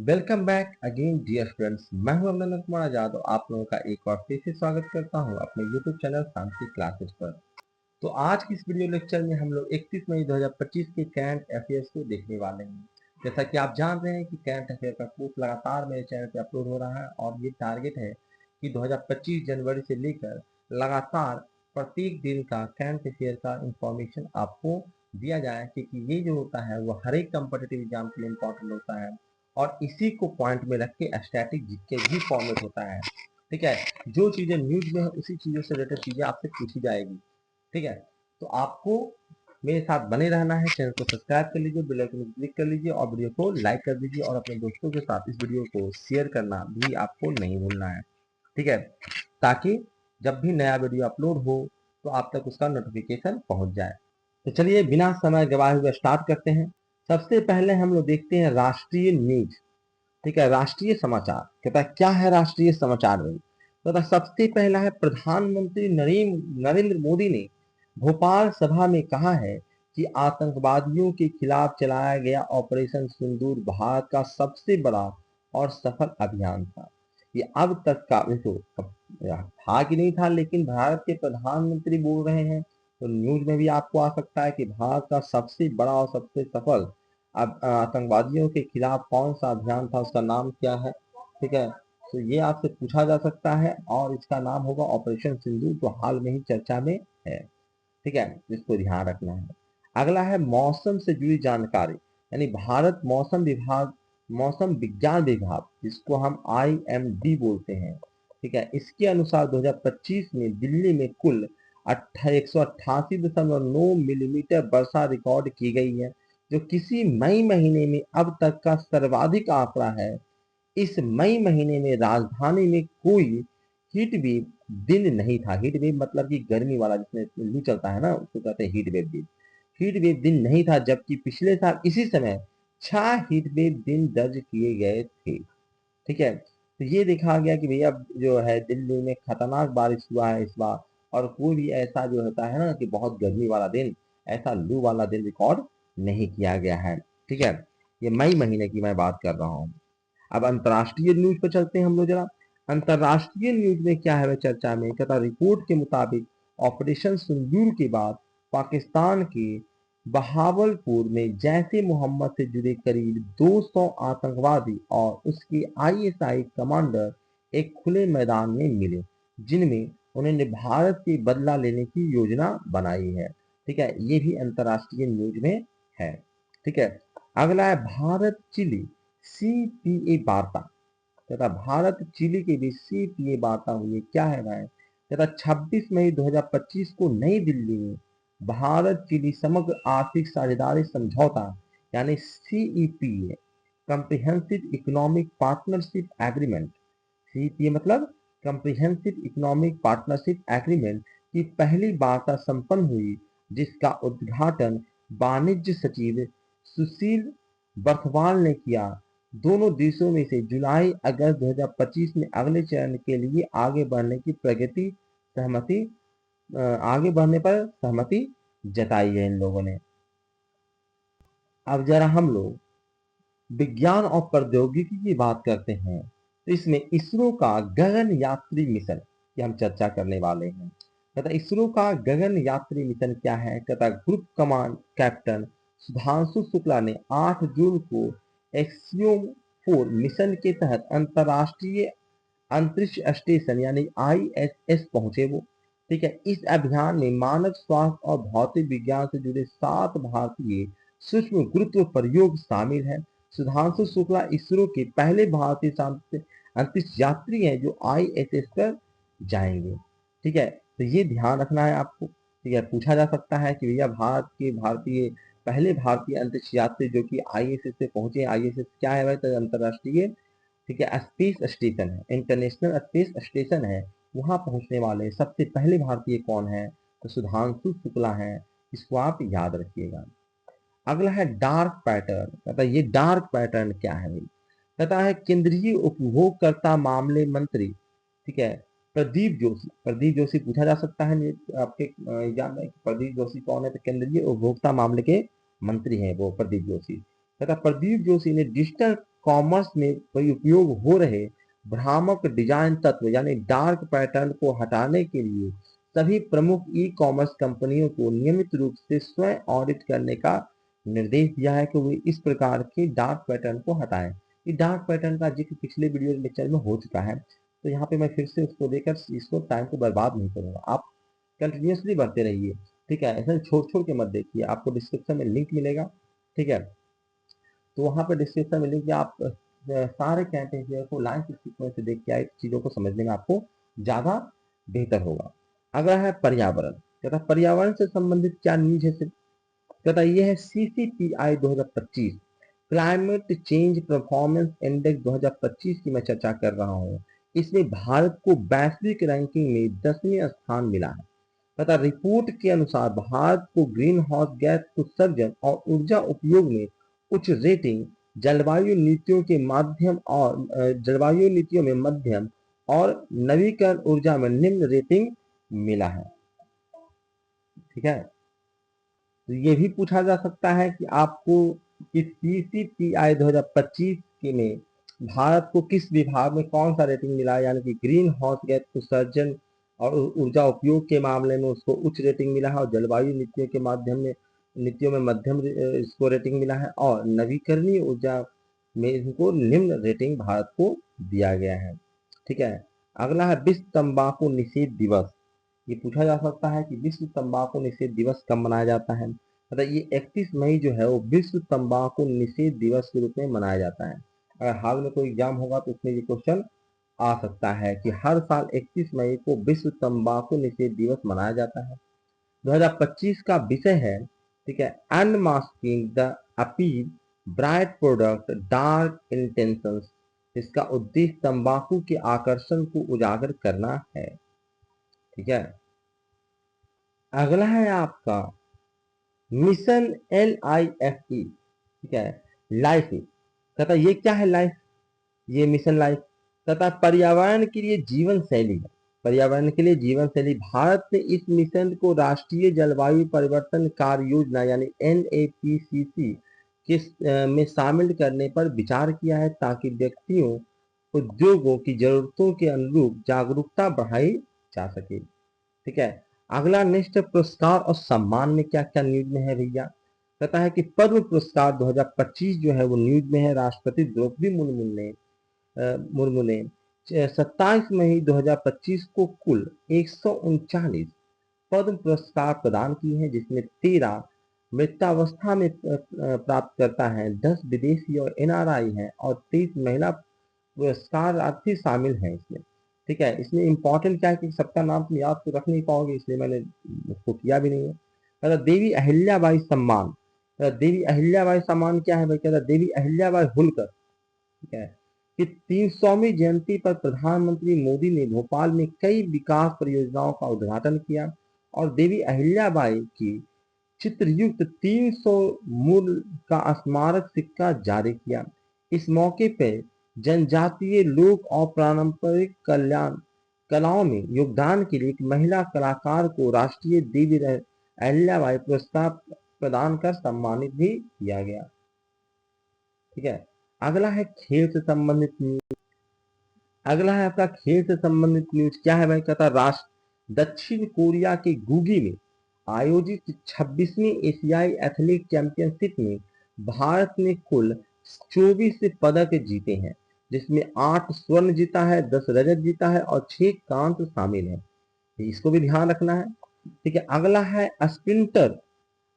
Welcome back again dear students. मैं हूं अभिनंदन कुमार आजाद और आप लोगों का एक बार फिर से स्वागत करता हूं अपने यूट्यूब चैनल शांति क्लासेस पर। तो आज की इस वीडियो लेक्चर में हम लोग 31 मई 2025 के करंट अफेयर्स को देखने वाले हैं। जैसा कि आप जान रहे हैं कि करंट अफेयर का कोर्स लगातार मेरे चैनल पर अपलोड हो रहा है और ये टारगेट है कि 2025 जनवरी से लेकर लगातार प्रत्येक दिन का करंट अफेयर का इंफॉर्मेशन आपको दिया जाए, क्योंकि ये जो होता है वो हर एक कम्पिटिटिव एग्जाम के लिए इम्पोर्टेंट होता है और इसी को पॉइंट में रख के स्टैटिक जीके भी फॉर्मेट होता है। ठीक है, जो चीजें न्यूज में है उसी चीजों से रिलेटेड चीजें आपसे पूछी जाएगी। ठीक है, तो आपको मेरे साथ बने रहना है। चैनल को सब्सक्राइब कर लीजिए, बेल आइकन को क्लिक कर लीजिए और वीडियो को लाइक कर दीजिए और अपने दोस्तों के साथ इस वीडियो को शेयर करना भी आपको नहीं भूलना है। ठीक है, ताकि जब भी नया वीडियो अपलोड हो तो आप तक उसका नोटिफिकेशन पहुंच जाए। तो चलिए बिना समय गवाए हुए स्टार्ट करते हैं। सबसे पहले हम लोग देखते हैं राष्ट्रीय न्यूज। ठीक है, राष्ट्रीय समाचार कहता है क्या है राष्ट्रीय समाचार में। तो सबसे पहला है प्रधानमंत्री नरेंद्र मोदी ने भोपाल सभा में कहा है कि आतंकवादियों के खिलाफ चलाया गया ऑपरेशन सिंदूर भारत का सबसे बड़ा और सफल अभियान था। ये अब तक का तो था कि नहीं था, लेकिन भारत के प्रधानमंत्री बोल रहे हैं तो न्यूज में भी आपको आ सकता है कि भारत का सबसे बड़ा और सबसे सफल अब आतंकवादियों के खिलाफ कौन सा अभियान था, उसका नाम क्या है। ठीक है, तो ये आपसे पूछा जा सकता है और इसका नाम होगा ऑपरेशन सिंदूर, जो हाल में ही चर्चा में है। ठीक है, इसको ध्यान रखना है। अगला है मौसम से जुड़ी जानकारी, यानी भारत मौसम विज्ञान विभाग, जिसको हम IMD बोलते हैं। ठीक है, इसके अनुसार 2025 में दिल्ली में कुल 188.9 मिलीमीटर वर्षा रिकॉर्ड की गई है, जो किसी मई महीने में अब तक का सर्वाधिक आंकड़ा है। इस मई महीने में राजधानी में कोई हीट वेव दिन नहीं था। हीट वेव मतलब कि गर्मी वाला, जिसमें लू चलता है ना, उसको कहते हैं हीट वेव दिन। हीट वेव दिन नहीं था, जबकि पिछले साल इसी समय 6 हीट वेव दिन दर्ज किए गए थे। ठीक है, तो ये देखा गया कि भैया जो है दिल्ली में खतरनाक बारिश हुआ है इस बार, और कोई भी ऐसा जो होता है ना कि बहुत गर्मी वाला दिन, ऐसा लू वाला दिन रिकॉर्ड नहीं किया गया है। ठीक है, ये मई महीने की मैं बात कर रहा हूँ। अब अंतर्राष्ट्रीय न्यूज पर चलते हैं हम लोग जरा। अंतर्राष्ट्रीय न्यूज में क्या है वह चर्चा में, कहता रिपोर्ट के मुताबिक ऑपरेशन सिंदूर के बाद पाकिस्तान के बहावलपुर में जैश मोहम्मद से जुड़े करीब 200 आतंकवादी और उसके ISI कमांडर एक खुले मैदान में मिले, जिनमें उन्होंने भारत से बदला लेने की योजना बनाई है। ठीक है, ये भी अंतर्राष्ट्रीय न्यूज में है। ठीक है, अगला है भारत चिली CPA वार्ता, तथा भारत चिली के बीच CPA वार्ता हुई है। क्या है भाई, तथा 26 मई 2025 को नई दिल्ली में भारत चिली समग्र आर्थिक साझेदारी समझौता यानी CEPA comprehensive economic partnership agreement, CEPA मतलब कम्प्रिहेंसिव इकोनॉमिक पार्टनरशिप एग्रीमेंट की पहली वार्ता संपन्न हुई, जिसका उद्घाटन वाणिज्य सचिव सुशील बर्थवाल ने किया। दोनों देशों में से जुलाई अगस्त 2025 में अगले चरण के लिए आगे बढ़ने की सहमति आगे बढ़ने पर सहमति जताई है इन लोगों ने। अब जरा हम लोग विज्ञान और प्रौद्योगिकी की बात करते हैं, तो इसमें इसरो का गगन यात्री मिशन की हम चर्चा करने वाले हैं। कहता इसरो का गगन यात्री मिशन क्या है, कहता group command captain Sudhanshu Shukla ने 8 जून को एक्सियोम 4 मिशन के तहत अंतरराष्ट्रीय अंतरिक्ष स्टेशन यानी ISS पहुंचे वो। ठीक है, इस अभियान में मानव स्वास्थ्य और भौतिक विज्ञान से जुड़े 7 भारतीय सूक्ष्म गुरुत्व प्रयोग शामिल है। सुधांशु शुक्ला इसरो के पहले भारतीय अंतरिक्ष यात्री हैं जो ISS पर जाएंगे। ठीक है, तो ये ध्यान रखना है आपको। ठीक है, पूछा जा सकता है कि भैया पहले भारतीय अंतरिक्ष यात्री जो कि ISS से पहुंचे। ISS क्या है भाई, तो अंतरराष्ट्रीय, ठीक है, स्पेस स्टेशन है, इंटरनेशनल स्पेस स्टेशन है। वहां पहुंचने वाले सबसे पहले भारतीय कौन है, तो सुधांशु शुक्ला है। इसको आप याद रखिएगा। अगला है डार्क पैटर्न। कहता है ये डार्क पैटर्न क्या है भाई, कहता है केंद्रीय उपभोक्ता मामले मंत्री, ठीक है, प्रदीप जोशी पूछा जा सकता है आपके एग्जाम में, प्रदीप जोशी कौन है, तो केंद्रीय उपभोक्ता मामले के मंत्री हैं वो प्रदीप जोशी। तथा प्रदीप जोशी ने डिजिटल कॉमर्स में उपयोग हो रहे भ्रामक डिजाइन तत्व यानी डार्क पैटर्न को हटाने के लिए सभी प्रमुख ई कॉमर्स कंपनियों को नियमित रूप से स्वयं ऑडिट करने का निर्देश दिया है कि वे इस प्रकार के डार्क पैटर्न को हटाएं। ये डार्क पैटर्न का जिक्र पिछले वीडियो लेक्चर में हो चुका है, तो यहाँ पे मैं फिर से उसको देकर इसको टाइम को बर्बाद नहीं करूंगा। आप कंटिन्यूसली बढ़ते रहिए, ठीक है, ऐसे छोड़ छोड़ के मत देखिए। आपको डिस्क्रिप्शन में लिंक मिलेगा, ठीक है, तो वहाँ पर डिस्क्रिप्शन में लिंक के आप सारे कैंप अफेयर को लाइन सीक्वेंस से देख के आए, चीजों को समझने में आपको ज्यादा बेहतर होगा। अगला है पर्यावरण। कहता पर्यावरण से संबंधित क्या न्यूज है? कहता ये है CCPI 2025 climate change performance index 2025 की मैं चर्चा कर रहा हूँ। इसमें भारत को वैश्विक रैंकिंग में 10वें स्थान मिला है। तथा रिपोर्ट के अनुसार भारत को ग्रीन हाउस गैस उत्सर्जन और ऊर्जा उपयोग में उच्च रेटिंग, जलवायु नीतियों में मध्यम और नवीकरण ऊर्जा में निम्न रेटिंग मिला है। ठीक है, तो ये भी पूछा जा सकता है कि आपको कि CCPI 2025 के में भारत को किस विभाग में कौन सा रेटिंग मिला है, यानी कि ग्रीन हाउस गैस उत्सर्जन और ऊर्जा उपयोग के मामले में उसको उच्च रेटिंग मिला है, और जलवायु नीतियों में मध्यम इसको रेटिंग मिला है, और नवीकरणीय ऊर्जा में इनको निम्न रेटिंग भारत को दिया गया है। ठीक है, अगला है विश्व तंबाकू निषेध दिवस। ये पूछा जा सकता है कि विश्व तंबाकू निषेध दिवस कब मनाया जाता है? मतलब ये 31 मई जो है वो विश्व तंबाकू निषेध दिवस के रूप में मनाया जाता है। अगर हाल में कोई एग्जाम होगा तो उसमें ये क्वेश्चन आ सकता है कि हर साल 31 मई को विश्व तंबाकू निषेध दिवस मनाया जाता है। 2025 का विषय है, ठीक है, unmasking the appeal bright product dark intentions. इसका उद्देश्य तंबाकू के आकर्षण को उजागर करना है। ठीक है, अगला है आपका मिशन LIFE। ठीक है, लाइफ। कहता ये क्या है लाइफ? ये मिशन लाइफ कहता पर्यावरण के लिए जीवन शैली है। पर्यावरण के लिए जीवन शैली। भारत ने इस मिशन को राष्ट्रीय जलवायु परिवर्तन कार्य योजना यानी NAPCC में शामिल करने पर विचार किया है, ताकि व्यक्तियों, उद्योगों की जरूरतों के अनुरूप जागरूकता बढ़ाई जा सके। ठीक है, अगला नेक्स्ट पुरस्कार और सम्मान में क्या क्या न्यूज में है भैया? कहता है कि पद्म पुरस्कार 2025 जो है वो न्यूज में है। राष्ट्रपति द्रौपदी मुर्मू ने 27 मई 2025 को कुल 139 पद्म पुरस्कार प्रदान किए हैं, जिसमें 13 मृतावस्था में प्राप्त करता है, 10 विदेशी और NRI हैं, और 23 महिला पुरस्कारार्थी शामिल हैं इसमें। ठीक है, इसमें इंपॉर्टेंट क्या है कि सबका नाम तुम याद तो रख नहीं पाओगे, इसलिए मैंने उसको किया भी नहीं है। कहता देवी अहिल्याबाई सम्मान। देवी अहिल्याबाई सम्मान क्या है भाई? कहता देवी अहिल्याबाई होलकर, ठीक है, कि 300वीं जयंती पर प्रधानमंत्री मोदी ने भोपाल में कई विकास परियोजनाओं का उद्घाटन किया, और देवी अहिल्याबाई की चित्रयुक्त 300 मूल का स्मारक सिक्का जारी किया। इस मौके पर जनजातीय लोक और पारंपरिक कलाओं में योगदान के लिए एक महिला कलाकार को राष्ट्रीय देवी अहिल्याबाई पुरस्कार प्रदान कर सम्मानित भी किया गया। ठीक है, अगला है खेल से संबंधित न्यूज। अगला है आपका खेल से संबंधित न्यूज। क्या है भाई? कहता राष्ट्र दक्षिण कोरिया के गुगी में आयोजित 26वीं एशियाई एथलेटिक चैंपियनशिप में भारत ने कुल 24 पदक जीते हैं, जिसमें 8 स्वर्ण जीता है, 10 रजत जीता है और 6 कांस्य शामिल है। इसको भी ध्यान रखना है। ठीक है, अगला है स्प्रिंटर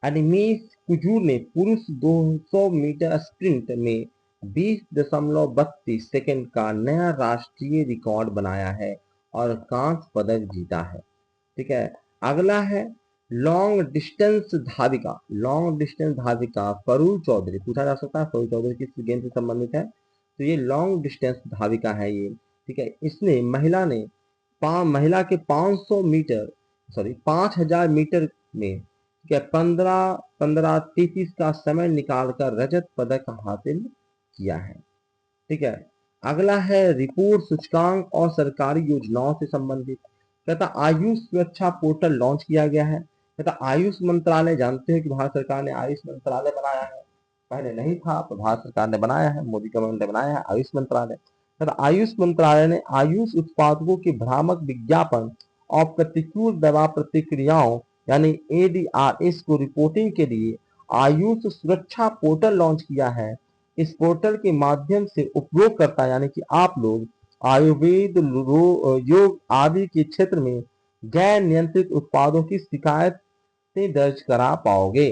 अनिमेश कुजूर ने पुरुष 200 मीटर स्प्रिंट में 20.32 सेकंड का नया राष्ट्रीय रिकॉर्ड बनाया है और कांस्य पदक जीता है। ठीक है, अगला है लॉन्ग डिस्टेंस धाविका। लॉन्ग डिस्टेंस धाविका फरूल चौधरी। पूछा जा सकता है फरूल चौधरी किस गेम से संबंधित है, तो ये लॉन्ग डिस्टेंस धाविका है ये। ठीक है, इसने महिला के 500 मीटर 5000 मीटर में 15:33 का समय निकालकर रजत पदक हासिल किया है। ठीक है, अगला है रिपोर्ट सूचकांक और सरकारी योजनाओं से संबंधित। कहता आयुष सुरक्षा पोर्टल लॉन्च किया गया है। कहता आयुष मंत्रालय, जानते हैं कि भारत सरकार ने आयुष मंत्रालय बनाया है, पहले नहीं था, तो भारत सरकार ने बनाया है, मोदी गवर्नमेंट ने बनाया है आयुष मंत्रालय। तथा आयुष मंत्रालय ने आयुष उत्पादकों के भ्रामक विज्ञापन और प्रतिकूल दवा प्रतिक्रियाओं यानी एडीआरएस को रिपोर्टिंग के लिए आयुष सुरक्षा पोर्टल लॉन्च किया है। इस पोर्टल के माध्यम से उपयोगकर्ता यानी कि आप लोग आयुर्वेद, योग आदि के क्षेत्र में गैर नियंत्रित उत्पादों की शिकायतें दर्ज करा पाओगे।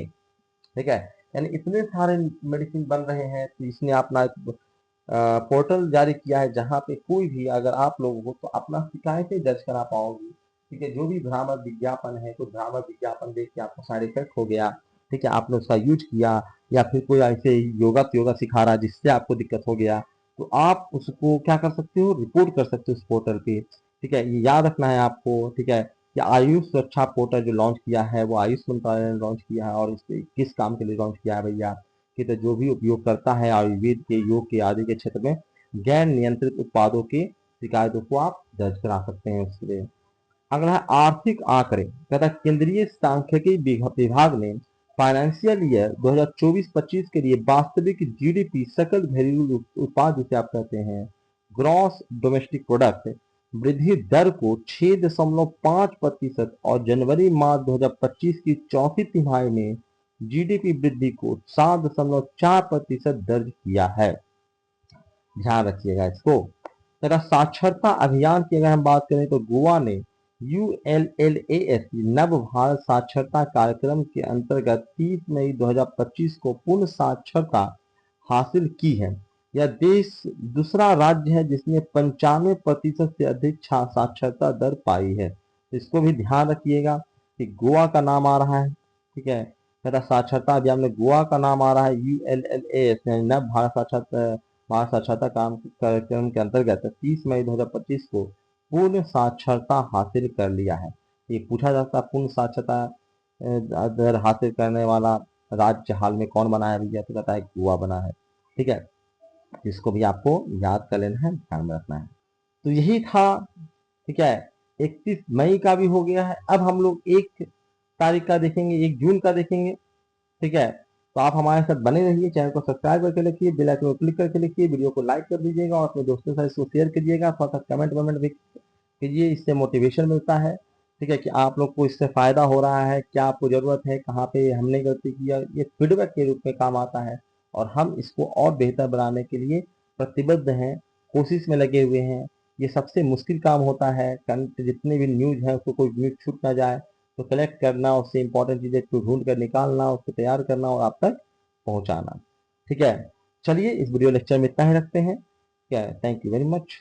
ठीक है, यानी इतने सारे मेडिसिन बन रहे हैं, तो इसने अपना पोर्टल जारी किया है जहां पे कोई भी अगर आप लोग हो तो अपना शिकायतें दर्ज करा पाओगे। ठीक है, जो भी भ्रामक विज्ञापन है, कोई भ्रामक विज्ञापन देख के आपको साइड इफेक्ट हो गया, ठीक है, आपने उसका यूज किया, या फिर कोई ऐसे योगा योगा सिखा रहा है जिससे आपको दिक्कत हो गया, तो आप उसको क्या कर सकते हो, रिपोर्ट कर सकते हो उस पोर्टल पे। ठीक है, ये याद रखना है आपको। ठीक है, कि आयुष सुरक्षा पोर्टल जो लॉन्च किया है वो आयुष मंत्रालय ने लॉन्च किया है, और इसे किस काम के लिए लॉन्च किया है भैया, कि तो जो भी उपयोग करता है आयुर्वेद के, योग के आदि के क्षेत्र में गैर नियंत्रित उत्पादों की शिकायतों को आप दर्ज करा सकते हैं उसके लिए। अगला है आर्थिक आंकड़े। कहता है केंद्रीय सांख्यिकी विभाग ने फाइनेंशियल ईयर 2024-25 के लिए वास्तविक जीडीपी सकल घरेलू उत्पाद जिसे आप कहते हैं ग्रॉस डोमेस्टिक प्रोडक्ट वृद्धि दर को 6.5% और जनवरी माह 2025 की चौथी तिमाही में जीडीपी वृद्धि को 7.4% दर्ज किया है। ध्यान रखिएगा इसको। तथा साक्षरता अभियान की अगर हम बात करें तो गोवा ने ULLAS नव भारत साक्षरता कार्यक्रम के अंतर्गत 30 मई 2025 को पूर्ण साक्षरता हासिल की है। यह देश दूसरा राज्य है जिसने 95% से अधिक साक्षरता दर पाई है। इसको भी ध्यान रखिएगा कि गोवा का नाम आ रहा है। ठीक है, तथा साक्षरता अभियान में गोवा का नाम आ रहा है ULLAS यानी नव भारत साक्षरता कार्यक्रम के अंतर्गत 30 मई 2025 को पूर्ण साक्षरता हासिल कर लिया है। ये पूछा जाता है पूर्ण साक्षरता दर हासिल करने वाला राज्य हाल में कौन बना है भैया, तो कहता है गोवा बना है। ठीक है, इसको भी आपको याद कर लेना है, ध्यान में रखना है। तो यही था। ठीक है, 31 मई का भी हो गया है। अब हम लोग 1 तारीख का देखेंगे, 1 जून का देखेंगे। ठीक है, तो आप हमारे साथ बने रहिए, चैनल को सब्सक्राइब करके रखिए, बेल आइकन को क्लिक करके रखिए, वीडियो को लाइक कर दीजिएगा और अपने दोस्तों के साथ इसको शेयर कीजिएगा, थोड़ा सा कमेंट वमेंट भी कीजिए, इससे मोटिवेशन मिलता है। ठीक है, कि आप लोग को इससे फायदा हो रहा है, क्या आपको जरूरत है, कहाँ पे हमने गलती किया, ये फीडबैक के रूप में काम आता है और हम इसको और बेहतर बनाने के लिए प्रतिबद्ध हैं, कोशिश में लगे हुए हैं। ये सबसे मुश्किल काम होता है, जितने भी न्यूज है उसको कोई न्यूज छूट ना जाए तो कलेक्ट करना, उससे इंपॉर्टेंट चीजें को ढूंढ कर निकालना, उसको तैयार करना और आप तक पहुंचाना। ठीक है, चलिए इस वीडियो लेक्चर में इतना ही रखते हैं। क्या, थैंक यू वेरी मच।